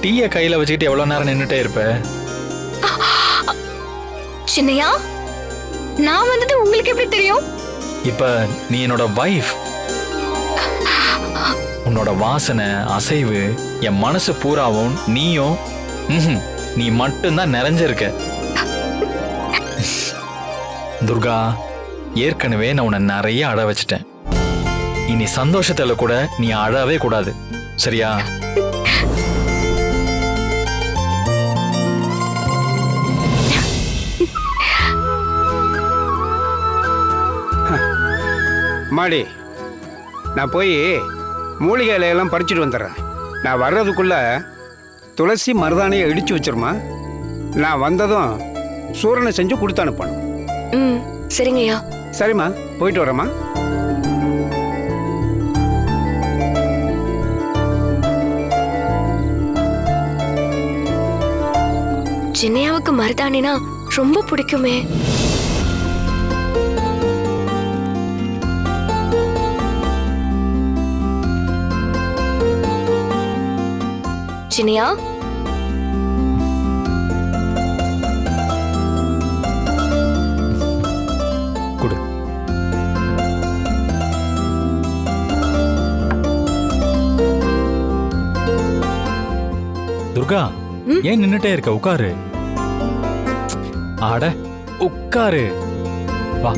டீயை கையில வச்சுக்கிட்டு எவ்வளவு நேரம் நின்னுட்டே இருப்ப? சின்னையா, நான் வந்தது உங்களுக்கு எப்படி தெரியும்? இப்ப நீ என்னோட வைஃப். உன்னோட வாசனை அசைவு என் மனசு பூராவும் நீயும் நீ மட்டும்தான் நிறைஞ்சிருக்க. துர்கா, ஏற்கனவே நான் உன்னை நிறைய அழ வச்சிட்டேன். இனி சந்தோஷத்துல கூட நீ அழவே கூடாது, சரியா? மாடி, நான் போய் மூலிகை இலையெல்லாம் பறிச்சுட்டு வந்துடுறேன். நான் வர்றதுக்குள்ள துளசி மருதாணியை இடிச்சு வச்சிருமா. நான் வந்ததும் சூரணை செஞ்சு கொடுத்து அனுப்பணும். ம், சரிங்கய்யா. சரிம்மா, போயிட்டு வரேம்மா. சின்னையாவுக்கு மருதாணினா ரொம்ப பிடிக்குமே. சின்னையா, கொடு. துர்கா, ஏன் நின்னுட்டே இருக்க? உட்காரு. ஆட உட்காரு. வா.